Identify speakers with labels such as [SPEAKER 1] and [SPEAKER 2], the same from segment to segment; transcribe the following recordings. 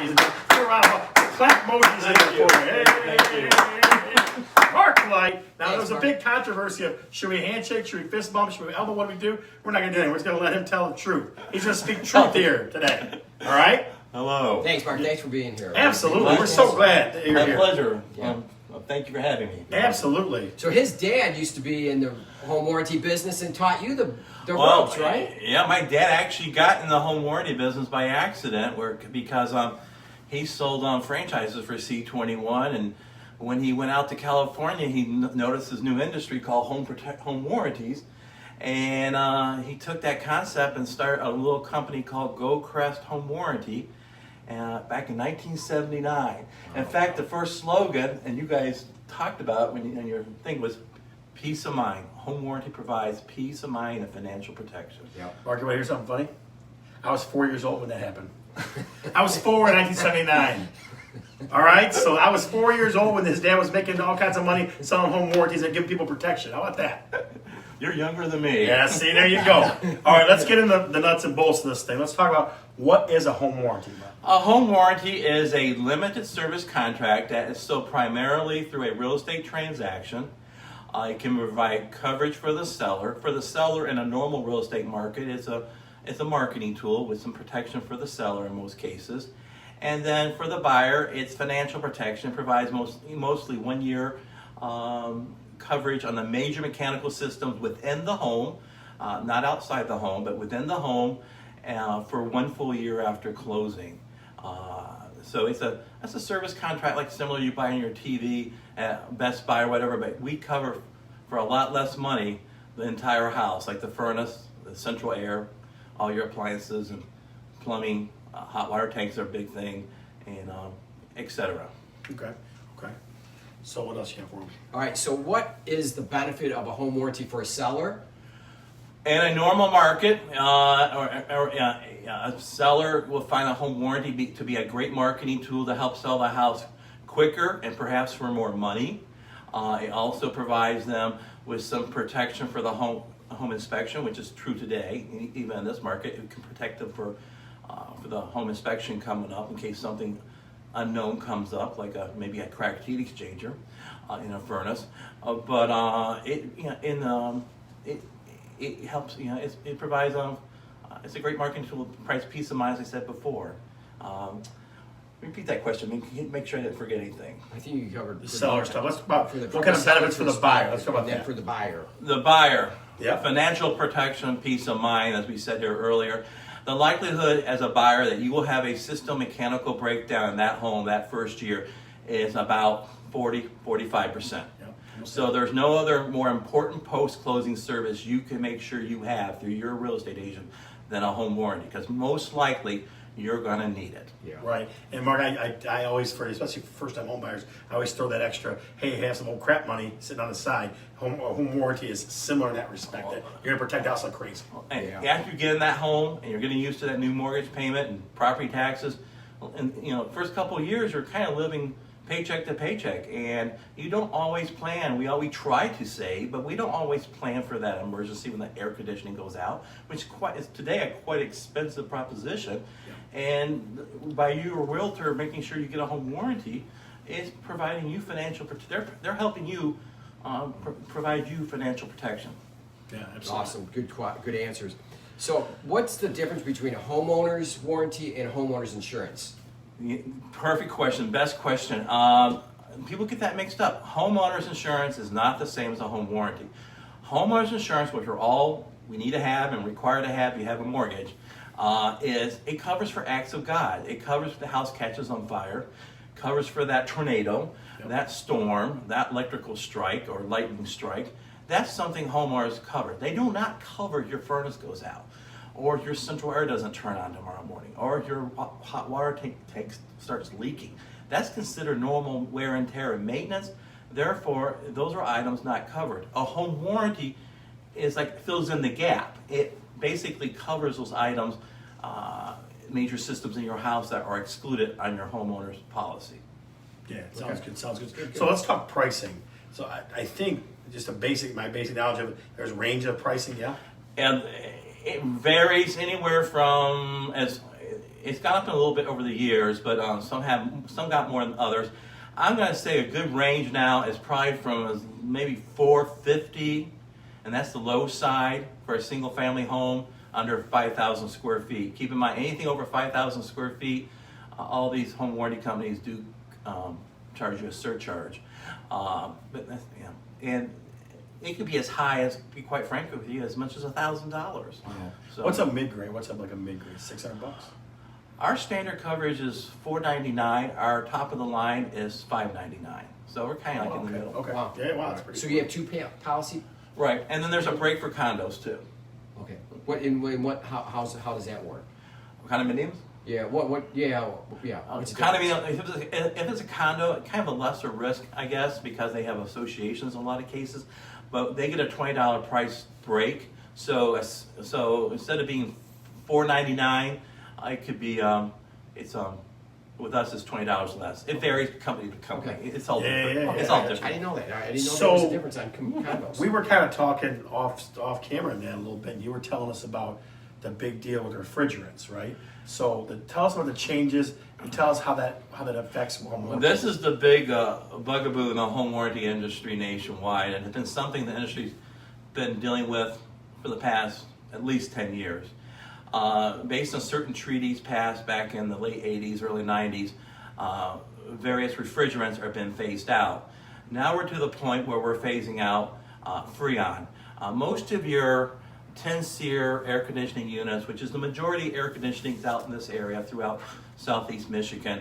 [SPEAKER 1] ladies and gentlemen. Give a round of applause. Clap emojis in there for me. Hey. Mark Light. Now, there was a big controversy of should we handshake, should we fist bump, should we elbow, what do we do? We're not going to do anything. We're just going to let him tell the truth. He's going to speak truth here today. All right?
[SPEAKER 2] Hello.
[SPEAKER 3] Thanks, Mark. Thanks for being here.
[SPEAKER 1] Absolutely. We're so glad that you're
[SPEAKER 2] My
[SPEAKER 1] here.
[SPEAKER 2] pleasure.
[SPEAKER 3] Yeah.
[SPEAKER 2] Thank you for having me.
[SPEAKER 1] Absolutely.
[SPEAKER 3] So his dad used to be in the home warranty business and taught you the ropes, right?
[SPEAKER 2] Yeah, my dad actually got in the home warranty business by accident because he sold franchises for C21, and when he went out to California, he noticed this new industry called home warranties, and he took that concept and started a little company called GoCrest Home Warranty back in 1979. In fact, the first slogan, and you guys talked about it in your thing, was peace of mind. Home warranty provides peace of mind and financial protection.
[SPEAKER 3] Yeah.
[SPEAKER 1] Mark, you want to hear something funny? I was 4 years old when that happened. I was 4 in 1979. All right? So I was 4 years old when his dad was making all kinds of money selling home warranties and giving people protection. How about that?
[SPEAKER 2] You're younger than me.
[SPEAKER 1] Yeah, see, there you go. All right, let's get into the nuts and bolts of this thing. Let's talk about what is a home warranty, Mark?
[SPEAKER 2] A home warranty is a limited service contract that is sold primarily through a real estate transaction. It can provide coverage for the seller. For the seller in a normal real estate market, it's a marketing tool with some protection for the seller in most cases. And then for the buyer, it's financial protection. It provides mostly 1 year coverage on the major mechanical systems within the home, not outside the home, but within the home for 1 full year after closing. So that's a service contract like similar you buy on your TV at Best Buy or whatever, but we cover for a lot less money the entire house, like the furnace, the central air, all your appliances and plumbing, hot water tanks are a big thing, and etc.
[SPEAKER 1] Okay. So what else you have for me?
[SPEAKER 3] All right. So what is the benefit of a home warranty for a seller?
[SPEAKER 2] In a normal market, a seller will find a home warranty to be a great marketing tool to help sell the house quicker and perhaps for more money. It also provides them with some protection for the home inspection, which is true today. Even in this market, it can protect them for the home inspection coming up in case something unknown comes up, like maybe a cracked heat exchanger in a furnace. It helps. It provides. It's a great marketing tool. Provides peace of mind, as I said before. Repeat that question. Make sure I didn't forget anything.
[SPEAKER 3] I think you covered
[SPEAKER 1] The seller stuff. Let's talk about
[SPEAKER 3] For the
[SPEAKER 1] what kind of benefits for the buyer. Let's talk about
[SPEAKER 3] and then
[SPEAKER 1] that.
[SPEAKER 3] for the buyer.
[SPEAKER 2] The buyer.
[SPEAKER 1] Yeah.
[SPEAKER 2] Financial protection, peace of mind, as we said here earlier. The likelihood as a buyer that you will have a system mechanical breakdown in that home that first year is about 45%. So there's no other more important post-closing service you can make sure you have through your real estate agent than a home warranty, because most likely you're going to need it.
[SPEAKER 3] Yeah.
[SPEAKER 1] Right. And Mark, I always, especially for first-time home buyers, I always throw that extra, hey, have some old crap money sitting on the side. Home warranty is similar in that respect. That you're going to protect the house like crazy.
[SPEAKER 2] And
[SPEAKER 3] Yeah.
[SPEAKER 2] after you get in that home and you're getting used to that new mortgage payment and property taxes, and first couple of years you're kind of living paycheck to paycheck, and you don't always plan. We try to save, but we don't always plan for that emergency when the air conditioning goes out, which is today a quite expensive proposition. Yeah. And by you, a realtor, making sure you get a home warranty is providing you financial. They're helping you provide you financial protection.
[SPEAKER 1] Yeah, absolutely.
[SPEAKER 3] Awesome. Good answers. So what's the difference between a homeowner's warranty and a homeowner's insurance?
[SPEAKER 2] Perfect question, best question. People get that mixed up. Homeowners insurance is not the same as a home warranty. Homeowners insurance, which are all we need to have and require to have, you have a mortgage, it covers for acts of God. It covers if the house catches on fire, covers for that tornado, that storm, that electrical strike or lightning strike. That's something homeowners cover. They do not cover your furnace goes out, or your central air doesn't turn on tomorrow morning, or your hot water tank starts leaking. That's considered normal wear and tear and maintenance. Therefore, those are items not covered. A home warranty is like fills in the gap. It basically covers those items, major systems in your house that are excluded on your homeowner's policy.
[SPEAKER 1] Yeah, sounds good. So let's talk pricing. So I think just my basic knowledge of it, there's a range of pricing, yeah?
[SPEAKER 2] And it varies anywhere from, as it's gone up a little bit over the years, but some got more than others. I'm going to say a good range now is probably from maybe 450, and that's the low side for a single family home under 5,000 square feet. Keep in mind, anything over 5,000 square feet, all these home warranty companies do charge you a surcharge. But that's, and it could be as high as, to be quite frank with you, as much as $1,000. So,
[SPEAKER 1] What's a mid-grade? What's up like a mid-grade? $600?
[SPEAKER 2] our standard coverage is $499. Our top of the line is $599. So we're kind of like in the middle.
[SPEAKER 1] Okay.
[SPEAKER 3] Wow.
[SPEAKER 1] Yeah, wow, that's pretty
[SPEAKER 3] So
[SPEAKER 1] cool.
[SPEAKER 3] you have two policy?
[SPEAKER 2] Right, and then there's a break for condos too.
[SPEAKER 3] Okay. How does that work?
[SPEAKER 2] Condominiums?
[SPEAKER 3] Yeah, what's the
[SPEAKER 2] Condominium, if it's a condo, kind of a lesser risk, I guess, because they have associations in a lot of cases, but they get a $20 price break. So instead of being $499, it could be with us it's $20 less. It varies company to company.
[SPEAKER 3] Okay.
[SPEAKER 2] It's all
[SPEAKER 1] Yeah,
[SPEAKER 2] different.
[SPEAKER 1] yeah,
[SPEAKER 2] It's
[SPEAKER 1] yeah.
[SPEAKER 2] all
[SPEAKER 3] I
[SPEAKER 2] different.
[SPEAKER 3] didn't know that. I didn't know
[SPEAKER 1] So-
[SPEAKER 3] there was a difference on condos.
[SPEAKER 1] We were kind of talking off camera then a little bit. You were telling us about the big deal with refrigerants, right? So tell us about the changes and tell us how that affects one.
[SPEAKER 2] This is the big bugaboo in the home warranty industry nationwide, and it's been something the industry's been dealing with for the past at least 10 years. Based on certain treaties passed back in the late 80s, early 90s, various refrigerants have been phased out. Now we're to the point where we're phasing out Freon. Most of your 10 SEER air conditioning units, which is the majority air conditionings out in this area throughout southeast Michigan,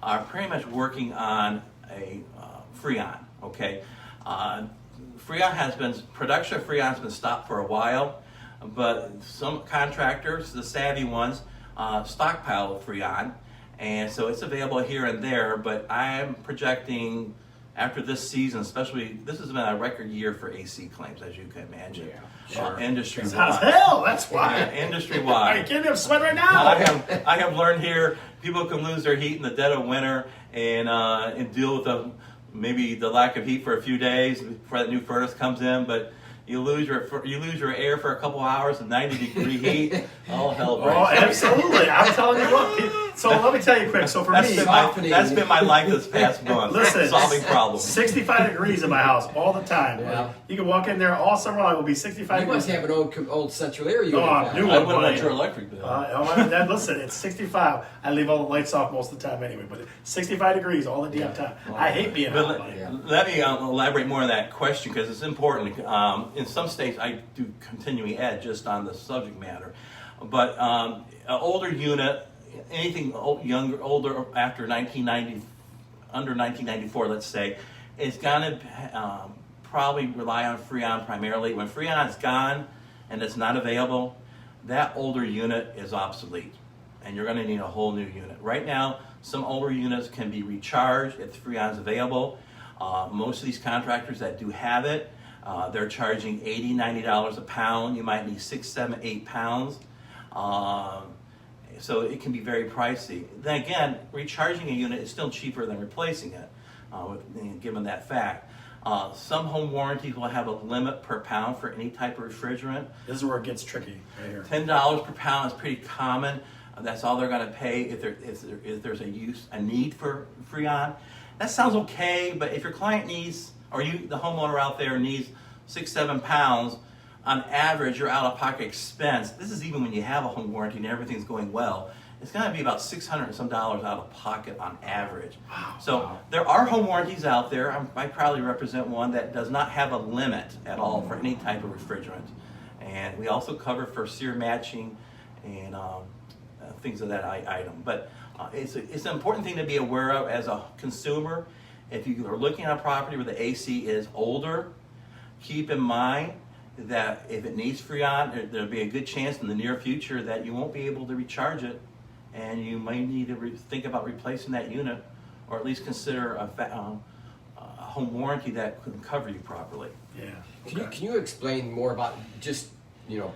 [SPEAKER 2] are pretty much working on a Freon, okay? Production of Freon has been stopped for a while, but some contractors, the savvy ones, stockpile Freon, and so it's available here and there, but I'm projecting after this season, especially, this has been a record year for AC claims, as you can imagine.
[SPEAKER 3] Yeah, sure.
[SPEAKER 1] It's hot as
[SPEAKER 2] Industry-wide.
[SPEAKER 1] hell, that's why.
[SPEAKER 2] Yeah,
[SPEAKER 1] Are you
[SPEAKER 2] industry-wide.
[SPEAKER 1] kidding me? I'm sweating right now.
[SPEAKER 2] I have learned here, people can lose their heat in the dead of winter and deal with maybe the lack of heat for a few days before that new furnace comes in, but you lose your air for a couple hours in 90-degree heat. All hell breaks
[SPEAKER 1] Oh,
[SPEAKER 2] loose.
[SPEAKER 1] absolutely. I'm telling you what. So let me tell you quick. So for
[SPEAKER 2] That's
[SPEAKER 1] me,
[SPEAKER 2] that's been my life this past month.
[SPEAKER 1] Listen,
[SPEAKER 2] Solving problems.
[SPEAKER 1] 65 degrees in my house all the time.
[SPEAKER 3] Yeah.
[SPEAKER 1] You can walk in there all summer long. It will be 65
[SPEAKER 3] You
[SPEAKER 1] degrees.
[SPEAKER 3] must have an old central air unit.
[SPEAKER 1] Oh, new
[SPEAKER 2] I
[SPEAKER 1] one.
[SPEAKER 2] wouldn't want your electric bill.
[SPEAKER 1] Listen, it's 65. I leave all the lights off most of the time anyway, but it's 65 degrees all the damn time. I hate being
[SPEAKER 2] But
[SPEAKER 1] hot.
[SPEAKER 2] let me elaborate more on that question because it's important. In some states, I do continuing ed just on the subject matter. But an older unit, anything older after 1990, under 1994, let's say, is going to probably rely on Freon primarily. When Freon is gone and it's not available, that older unit is obsolete, and you're going to need a whole new unit. Right now, some older units can be recharged if Freon is available. Most of these contractors that do have it, they're charging $80, $90 a pound. You might need 6, 7, 8 pounds. So it can be very pricey. Then again, recharging a unit is still cheaper than replacing it, given that fact. Some home warranties will have a limit per pound for any type of refrigerant.
[SPEAKER 1] This is where it gets tricky right here.
[SPEAKER 2] $10 per pound is pretty common. That's all they're going to pay if there's a need for Freon. That sounds okay, but if your client needs, or the homeowner out there needs 6, 7 pounds, on average, your out-of-pocket expense, this is even when you have a home warranty and everything's going well, it's going to be about $600 and some dollars out of pocket on average.
[SPEAKER 1] Wow.
[SPEAKER 2] So there are home warranties out there. I proudly represent one that does not have a limit at all for any type of refrigerant. And we also cover for SEER matching and things of that item. But it's an important thing to be aware of as a consumer. If you are looking at a property where the AC is older, keep in mind that if it needs Freon, there'll be a good chance in the near future that you won't be able to recharge it, and you might need to think about replacing that unit, or at least consider a home warranty that can cover you properly.
[SPEAKER 1] Yeah.
[SPEAKER 3] Can you explain more about just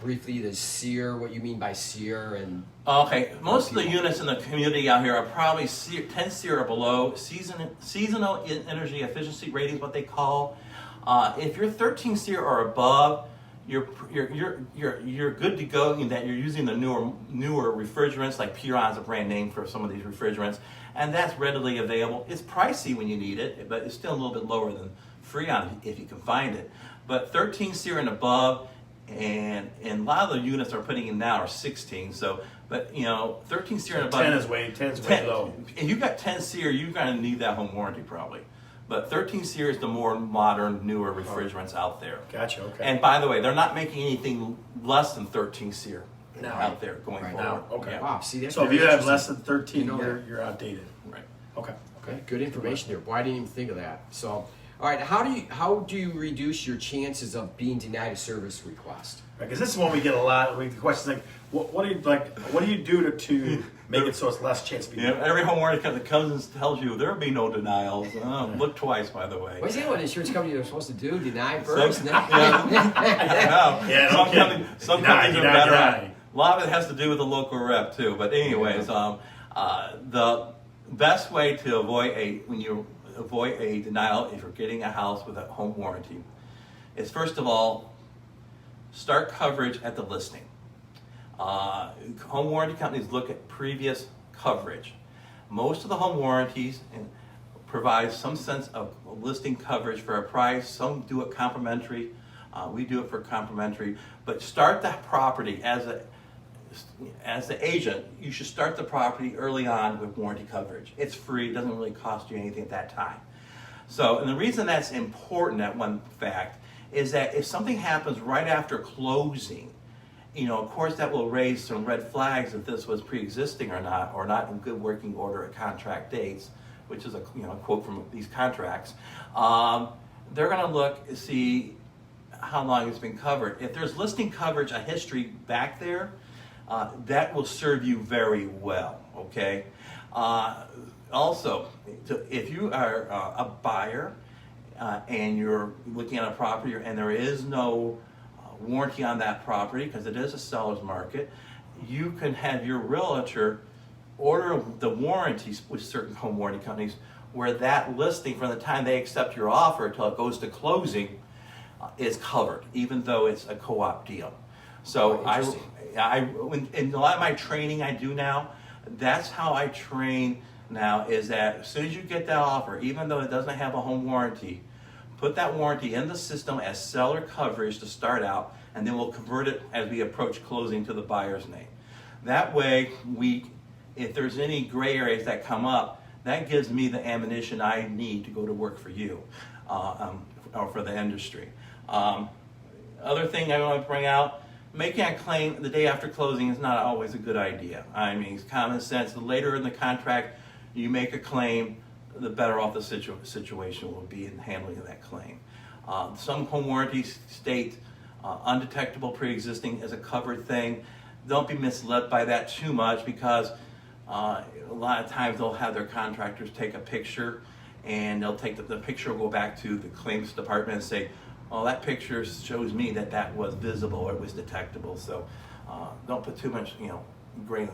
[SPEAKER 3] briefly the SEER, what you mean by SEER and?
[SPEAKER 2] Okay, most of the units in the community out here are probably 10 SEER or below. Seasonal energy efficiency rating is what they call. If you're 13 SEER or above, you're good to go in that you're using the newer refrigerants, like Puron's a brand name for some of these refrigerants, and that's readily available. It's pricey when you need it, but it's still a little bit lower than Freon if you can find it. But 13 SEER and above, and a lot of the units are putting in now are 16. So, but 13 SEER and above.
[SPEAKER 1] 10 is way low.
[SPEAKER 2] And you got 10 SEER, you're going to need that home warranty probably. But 13 SEER is the more modern, newer refrigerants out there.
[SPEAKER 1] Gotcha. Okay.
[SPEAKER 2] And by the way, they're not making anything less than 13 SEER out there going forward.
[SPEAKER 1] Now, okay.
[SPEAKER 2] Yeah.
[SPEAKER 3] Wow, see, that's
[SPEAKER 1] So if
[SPEAKER 3] very
[SPEAKER 1] you have
[SPEAKER 3] interesting.
[SPEAKER 1] less than 13,
[SPEAKER 3] You know
[SPEAKER 1] you're outdated.
[SPEAKER 2] Right.
[SPEAKER 1] Okay.
[SPEAKER 3] Okay, good information there. Boy, I didn't even think of that. So, all right, how do you reduce your chances of being denied a service request?
[SPEAKER 1] Because this is one we get a lot. The questions like, what do you do to make it so it's less chance of being denied?
[SPEAKER 2] Every home warranty company comes and tells you there'll be no denials. Look twice, by the way.
[SPEAKER 3] What is that what insurance companies are supposed to do? Deny first?
[SPEAKER 2] Some,
[SPEAKER 3] and then-
[SPEAKER 1] Yeah, no kidding.
[SPEAKER 2] some
[SPEAKER 1] Deny,
[SPEAKER 2] companies are
[SPEAKER 1] deny,
[SPEAKER 2] better
[SPEAKER 1] deny.
[SPEAKER 2] at it. A lot of it has to do with the local rep too. But anyways, the best way to avoid a denial if you're getting a house with a home warranty is, first of all, start coverage at the listing. Home warranty companies look at previous coverage. Most of the home warranties provide some sense of listing coverage for a price. Some do it complimentary. We do it for complimentary. But start the property as the agent. You should start the property early on with warranty coverage. It's free. It doesn't really cost you anything at that time. So, and the reason that's important, that one fact, is that if something happens right after closing, of course that will raise some red flags if this was pre-existing or not in good working order at contract dates, which is a quote from these contracts. They're going to look to see how long it's been covered. If there's listing coverage, a history back there, that will serve you very well. Okay. Also, if you are a buyer and you're looking at a property and there is no warranty on that property because it is a seller's market, you can have your realtor order the warranties with certain home warranty companies where that listing from the time they accept your offer until it goes to closing is covered, even though it's a co-op deal. So in a lot of my training I do now, that's how I train now, is that as soon as you get that offer, even though it doesn't have a home warranty, put that warranty in the system as seller coverage to start out, and then we'll convert it as we approach closing to the buyer's name. That way, if there's any gray areas that come up, that gives me the ammunition I need to go to work for you or for the industry. Other thing I want to bring out, making a claim the day after closing is not always a good idea. I mean, it's common sense. The later in the contract you make a claim, the better off the situation will be in handling that claim. Some home warranties state undetectable pre-existing as a covered thing. Don't be misled by that too much, because a lot of times they'll have their contractors take a picture, and they'll take the picture will go back to the claims department and say, oh, that picture shows me that was visible or it was detectable. So don't put too much grain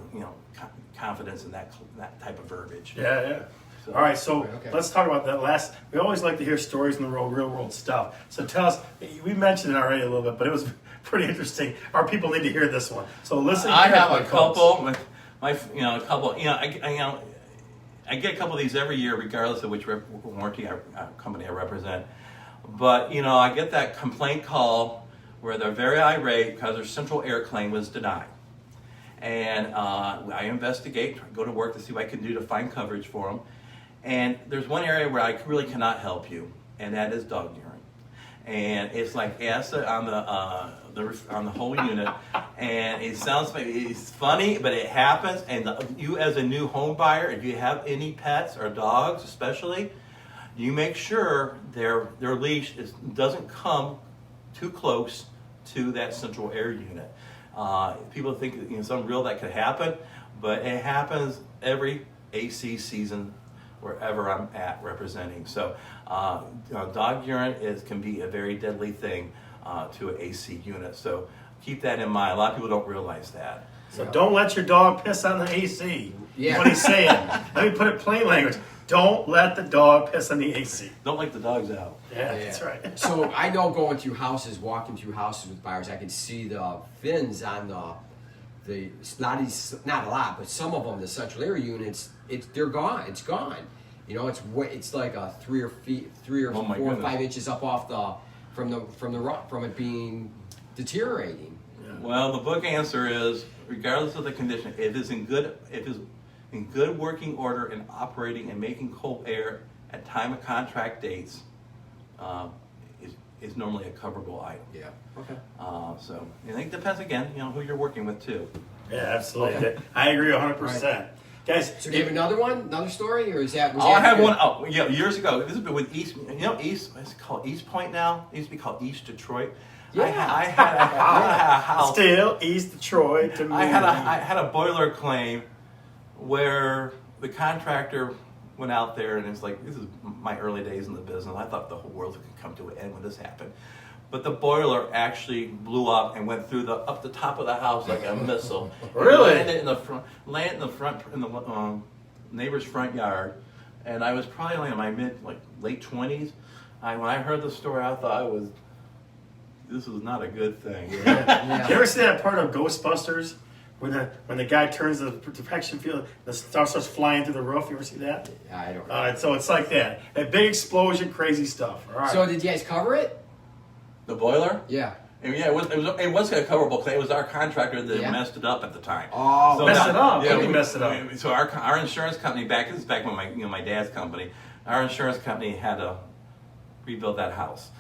[SPEAKER 2] confidence in that type of verbiage.
[SPEAKER 1] Yeah.
[SPEAKER 2] So,
[SPEAKER 1] All right, so
[SPEAKER 3] Okay.
[SPEAKER 1] let's talk about that last. We always like to hear stories in the real world stuff. So tell us, we mentioned it already a little bit, but it was pretty interesting. Our people need to hear this one. So listen.
[SPEAKER 2] I have
[SPEAKER 1] carefully,
[SPEAKER 2] a
[SPEAKER 1] folks.
[SPEAKER 2] couple with a couple. I get a couple of these every year, regardless of which warranty company I represent. But I get that complaint call where they're very irate because their central air claim was denied, and I investigate, go to work to see what I can do to find coverage for them. And there's one area where I really cannot help you, and that is dog urine. And it's like acid on the whole unit, and it sounds like it's funny, but it happens. And you, as a new home buyer, if you have any pets or dogs, especially, you make sure their leash doesn't come too close to that central air unit. People think that something real that could happen, but it happens every AC season wherever I'm at representing. So dog urine can be a very deadly thing to an AC unit. So keep that in mind. A lot of people don't realize that.
[SPEAKER 1] So don't let your dog piss on the AC.
[SPEAKER 3] Yeah.
[SPEAKER 1] What he's saying. Let me put it plain language. Don't let the dog piss on the AC.
[SPEAKER 2] Don't let the dogs out.
[SPEAKER 1] Yeah, that's right.
[SPEAKER 3] So I know walking through houses with buyers, I can see the fins on the Spotties, not a lot, but some of them, the central air units, they're gone. It's gone. You know, it's like a 3 or 4 or
[SPEAKER 2] goodness.
[SPEAKER 3] 5 inches up off from it being deteriorating.
[SPEAKER 2] Well, the book answer is, regardless of the condition, it is in good working order and operating and making cold air at time of contract dates, is normally a coverable item.
[SPEAKER 3] Yeah. Okay.
[SPEAKER 2] So I think it depends again, who you're working with too.
[SPEAKER 1] Yeah, absolutely. I agree 100%. Guys,
[SPEAKER 3] So do you have another story, or is that?
[SPEAKER 2] I have one. Oh, yeah, years ago. This has been with East. It's called East Point now. It used to be called East Detroit.
[SPEAKER 3] Yeah.
[SPEAKER 2] I had a house.
[SPEAKER 1] Still East Detroit to me.
[SPEAKER 2] I had a boiler claim where the contractor went out there, and it's like, this is my early days in the business. I thought the whole world could come to an end when this happened. But the boiler actually blew up and went through up the top of the house like a missile.
[SPEAKER 1] Really?
[SPEAKER 2] Landed in the neighbor's front yard. And I was probably only in my late 20s. When I heard the story, I thought this was not a good thing.
[SPEAKER 3] Yeah.
[SPEAKER 1] You ever see that part of Ghostbusters when the guy turns the protection field, the stuff starts flying through the roof? You ever see that?
[SPEAKER 3] I don't know.
[SPEAKER 1] So it's like that. A big explosion, crazy stuff. All right.
[SPEAKER 3] So did you guys cover it?
[SPEAKER 2] The boiler?
[SPEAKER 3] Yeah.
[SPEAKER 2] And yeah, it was a coverable claim. It was our contractor that
[SPEAKER 3] Yeah.
[SPEAKER 2] messed it up at the time.
[SPEAKER 3] Oh,
[SPEAKER 2] So
[SPEAKER 1] messed
[SPEAKER 2] now-
[SPEAKER 1] it up?
[SPEAKER 2] Yeah,
[SPEAKER 1] How do you mess it up?
[SPEAKER 2] So our insurance company this is back when my dad's company. Our insurance company had to rebuild that house.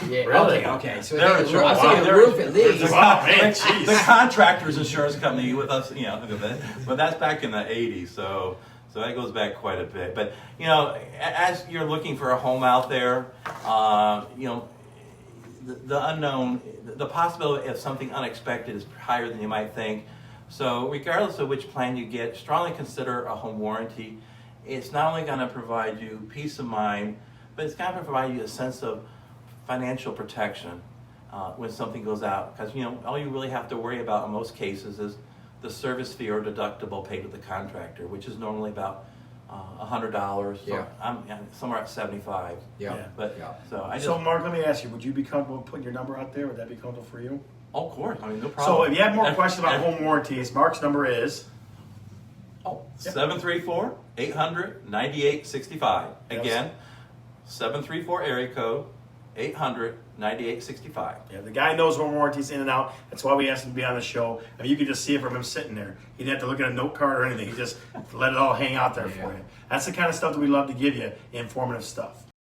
[SPEAKER 3] Yeah.
[SPEAKER 1] Really?
[SPEAKER 3] Okay. So
[SPEAKER 1] They're
[SPEAKER 3] I'm
[SPEAKER 1] insurance-
[SPEAKER 3] saying the
[SPEAKER 2] they're-
[SPEAKER 3] roof at least.
[SPEAKER 1] Wow, man, jeez.
[SPEAKER 2] The contractor's insurance company with us, but that's back in the 80s, so that goes back quite a bit. But as you're looking for a home out there, the unknown, the possibility of something unexpected is higher than you might think. So regardless of which plan you get, strongly consider a home warranty. It's not only going to provide you peace of mind, but it's going to provide you a sense of financial protection when something goes out. Because all you really have to worry about in most cases is the service fee or deductible paid to the contractor, which is normally about $100.
[SPEAKER 3] Yeah.
[SPEAKER 2] I'm somewhere at $75.
[SPEAKER 3] Yeah.
[SPEAKER 1] Yeah.
[SPEAKER 2] But
[SPEAKER 3] Yeah.
[SPEAKER 1] So Mark, let me ask you: would you be comfortable putting your number out there? Would that be comfortable for you?
[SPEAKER 2] Oh, of course. I mean, no
[SPEAKER 1] So
[SPEAKER 2] problem.
[SPEAKER 1] if you have more questions about home warranties, Mark's number is
[SPEAKER 2] 734-800-9865. Again, 734 area code 800-9865.
[SPEAKER 1] Yeah, the guy knows home warranties in and out. That's why we asked him to be on the show. I mean, you could just see it from him sitting there. He didn't have to look at a note card or anything. He just let it all hang out there for you. That's the kind of stuff that we love to give you, informative stuff.